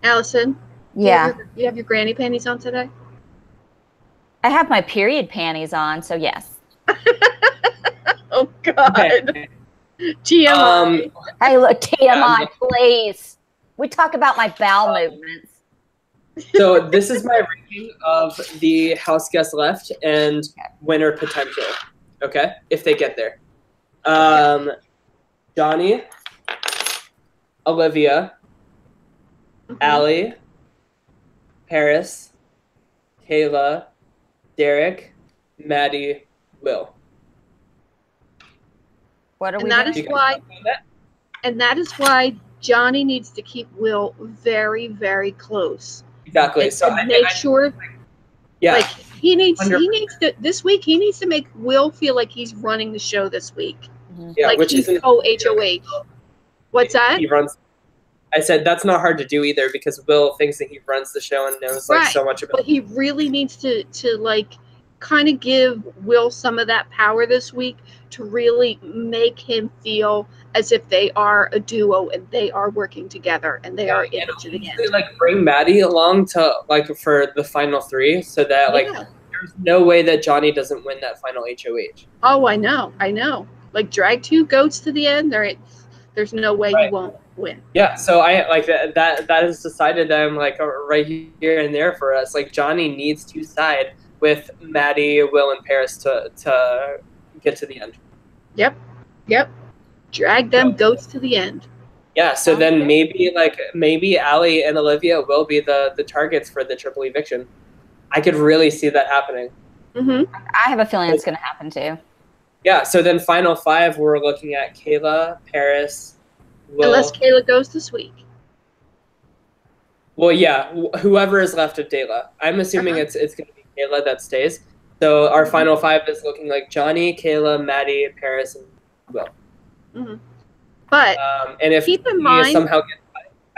Allison? Yeah. You have your granny panties on today? I have my period panties on, so yes. Oh, God. Okay. TMI. Hey, look, TMI, please. We talk about my bowel movements. So this is my ranking of the house guests left and winner potential. Okay, if they get there. Johnny, Olivia, Allie, Paris, Kayla, Derek, Maddie, Will. What are we? And that is why Johnny needs to keep Will very, very close. Exactly. And So to make sure, yeah, like he needs 100%. to this week. He needs to make Will feel like he's running the show this week. Yeah, like which he's isn't co-HOH. What's that? he runs. I said that's not hard to do either because Will thinks that he runs the show and knows like so much about. But he really needs to like kind of give Will some of that power this week to really make him feel as if they are a duo and they are working together and they are in it to the end. Like bring Maddie along to like for the final 3 so that like there's no way that Johnny doesn't win that final HOH. Oh, I know. Like drag 2 goats to the end. There's no way he won't win. Yeah, so I like that is decided that I'm like right here and there for us. Like Johnny needs to side with Maddie, Will, and Paris to get to the end. Yep. Drag them goats to the end. Yeah, so then maybe Allie and Olivia will be the targets for the triple eviction. I could really see that happening. Mm-hmm. I have a feeling it's going to happen too. Yeah, so then final 5, we're looking at Kayla, Paris, Will. Unless Kayla goes this week. Well, yeah, whoever is left of Dayla. I'm assuming it's going to be Kayla that stays. So our final 5 is looking like Johnny, Kayla, Maddie, Paris, and Will. Mm-hmm. But and if keep in mind, somehow gets,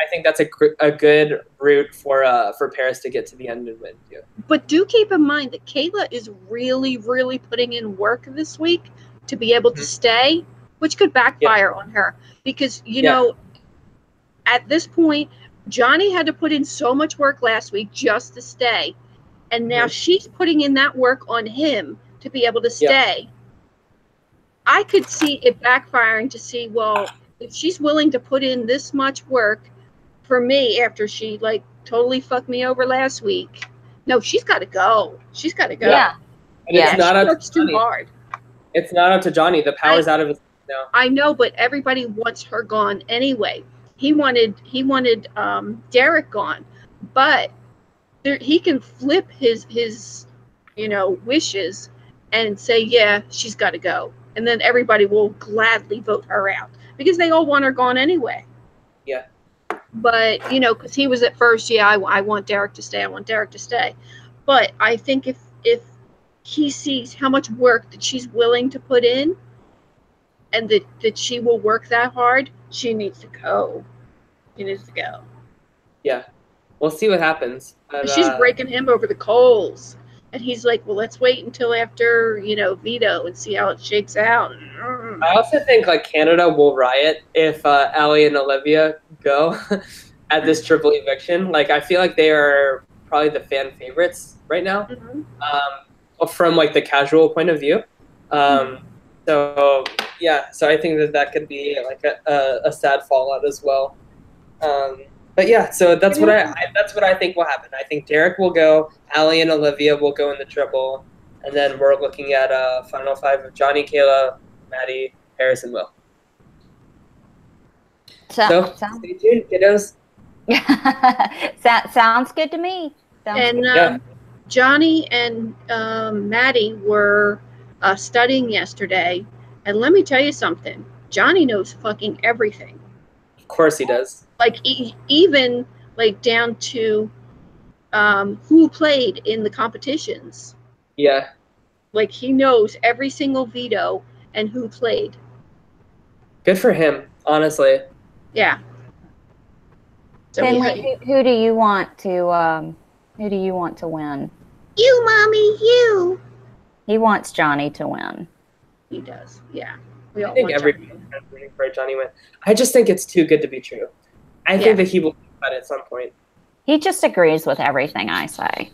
I think that's a good route for Paris to get to the end and win too. But do keep in mind that Kayla is really, really putting in work this week to be able to stay, which could backfire on her because you know, at this point, Johnny had to put in so much work last week just to stay, and now she's putting in that work on him to be able to stay. I could see it backfiring to see, well, if she's willing to put in this much work for me after she like totally fucked me over last week, no, she's got to go. She's got to go. Yeah, and it's not she works too hard. It's not up to Johnny. The power's out of his now. I know, but everybody wants her gone anyway. He wanted Derek gone, but he can flip his wishes and say, yeah, she's got to go. And then everybody will gladly vote her out because they all want her gone anyway. Yeah. But, because he was at first, I want Derek to stay. I want Derek to stay. But I think if he sees how much work that she's willing to put in and that she will work that hard, she needs to go. She needs to go. Yeah. We'll see what happens. But, she's breaking him over the coals. And he's like, well, let's wait until after, veto and see how it shakes out. I also think, like, Canada will riot if Allie and Olivia go at this triple eviction. Like, I feel like they are probably the fan favorites right now from, like, the casual point of view. So, yeah. So I think that could be, like, a sad fallout as well. But yeah, so that's what I think will happen. I think Derek will go, Allie and Olivia will go in the triple, and then we're looking at a final 5 of Johnny, Kayla, Maddie, Paris, and Will. So stay tuned, kiddos. Sounds good to me. Johnny and Maddie were studying yesterday, and let me tell you something. Johnny knows fucking everything. Of course he does. Like even like down to who played in the competitions. Yeah. Like he knows every single veto and who played. Good for him, honestly. Yeah. So Finley, who do you want to win? You, Mommy, you. He wants Johnny to win. He does. Yeah. We all I think everybody's rooting for Johnny win. I just think it's too good to be true. I think that he will do that at some point. He just agrees with everything I say,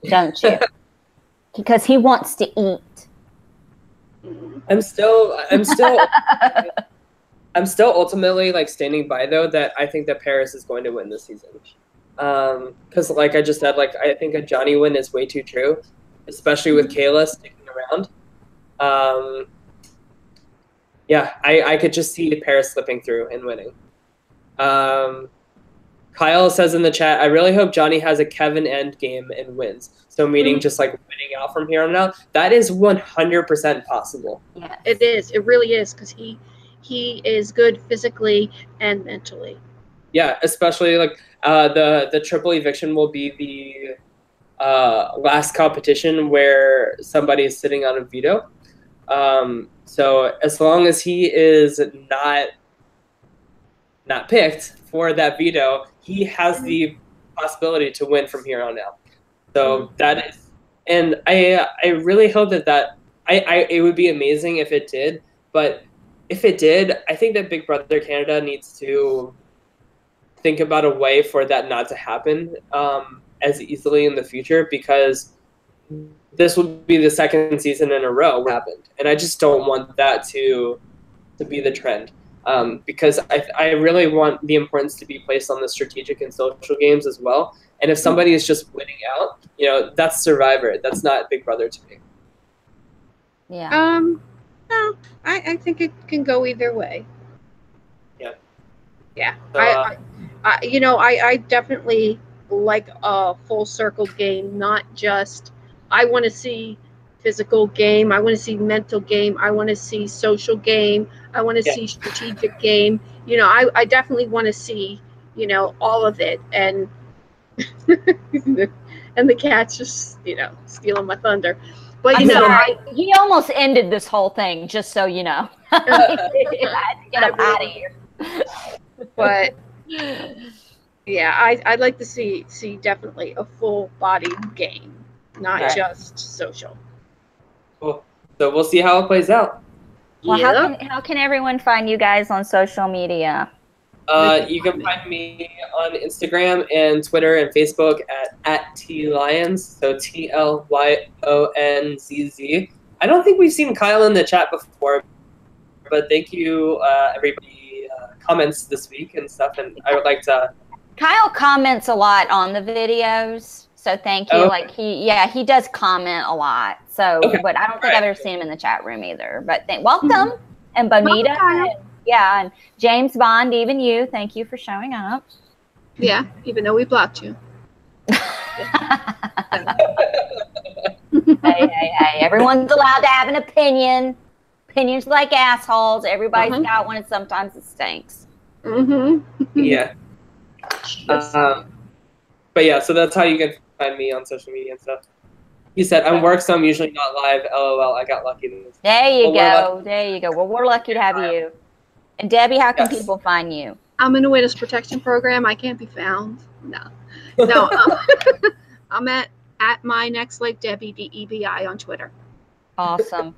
don't you? Because he wants to eat. I'm still ultimately like standing by though that I think that Paris is going to win this season. Because like I just said, like I think a Johnny win is way too true, especially with Kayla sticking around. Yeah, I could just see Paris slipping through and winning. Kyle says in the chat, I really hope Johnny has a Kevin end game and wins. So meaning just like winning out from here on out. That is 100% possible. Yes. It is. It really is because he is good physically and mentally. Yeah, especially like the triple eviction will be the last competition where somebody is sitting on a veto. So as long as he is not picked for that veto, he has the possibility to win from here on out. So that is, and I really hope that it would be amazing if it did, but if it did, I think that Big Brother Canada needs to think about a way for that not to happen as easily in the future, because this will be the second season in a row where it happened, and I just don't want that to be the trend. Because I really want the importance to be placed on the strategic and social games as well. And if somebody is just winning out, that's Survivor. That's not Big Brother to me. Yeah. No, I think it can go either way. Yeah. Yeah. So, I definitely like a full circle game, not just, I want to see physical game, I want to see mental game, I want to see social game, I want to see strategic game. I definitely want to see, all of it. And and the cat's just, stealing my thunder. But I'm sorry. He almost ended this whole thing, just so you know. I had to get him out of here. But yeah, I'd like to see definitely a full body game, not just social. Cool. So we'll see how it plays out. Well, how can everyone find you guys on social media? You can find me on Instagram and Twitter and Facebook at @TLyonz, so TLYONZZ. I don't think we've seen Kyle in the chat before, but thank you, everybody, comments this week and stuff, and I would like to... Kyle comments a lot on the videos, so thank you. Okay. He does comment a lot. So, but I don't think I've ever seen him in the chat room either. But welcome, and Bonita, and James Bond, even you. Thank you for showing up. Yeah, even though we blocked you. Hey, everyone's allowed to have an opinion. Opinions like assholes. Everybody's got one, and sometimes it stinks. Yeah. But yeah, so that's how you can find me on social media and stuff. He said, I'm work, so I'm usually not live. LOL, I got lucky. There you go. There you go. Well, we're lucky to have you. And Debbie, how can people find you? I'm in a witness protection program. I can't be found. No. I'm at my next like Debbie, DEBI on Twitter. Awesome.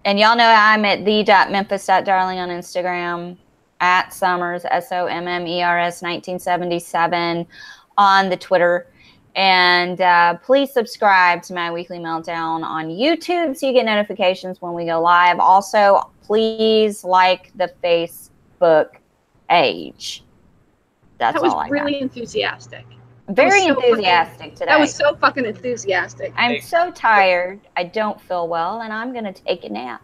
And y'all know I'm at the.memphis.darling on Instagram, at Summers, SOMMERS 1977 on the Twitter. And please subscribe to my Weekly Meltdown on YouTube so you get notifications when we go live. Also, please like the Facebook page. That was really enthusiastic. Very enthusiastic today. That was so fucking enthusiastic. I'm so tired. I don't feel well, and I'm going to take a nap.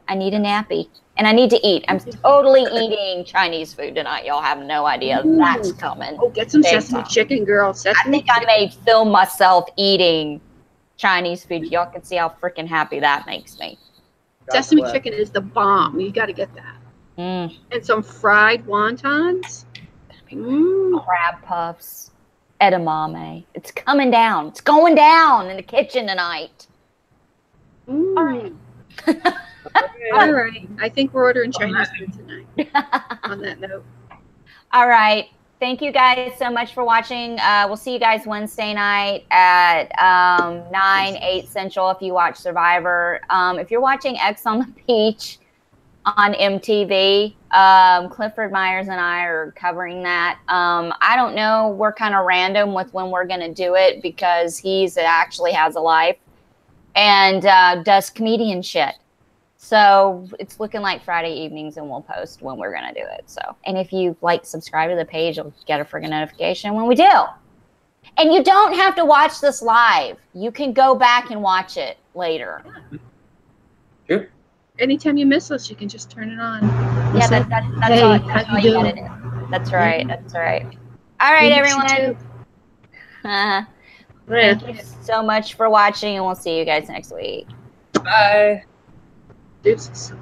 I need a nappy. And I need to eat. I'm totally eating Chinese food tonight. Y'all have no idea that's coming. Oh, get some sesame chicken, girl. I think I may film myself eating Chinese food. Y'all can see how freaking happy that makes me. Sesame chicken is the bomb. You got to get that. And some fried wontons. Crab puffs. Edamame. It's coming down. It's going down in the kitchen tonight. All right. All right. I think we're ordering Chinese food tonight. On that note. All right. Thank you guys so much for watching. We'll see you guys Wednesday night at 9, 8 Central if you watch Survivor. If you're watching X on the Beach on MTV, Clifford Myers and I are covering that. I don't know. We're kind of random with when we're going to do it because he's actually has a life and does comedian shit. So it's looking like Friday evenings, and we'll post when we're going to do it. So, and if you subscribe to the page, you'll get a freaking notification when we do. And you don't have to watch this live. You can go back and watch it later. Sure. Anytime you miss us, you can just turn it on. Yeah, that's all you got it in. That's right. That's right. All right, everyone. Thank you so much for watching, and we'll see you guys next week. Bye. Deuces.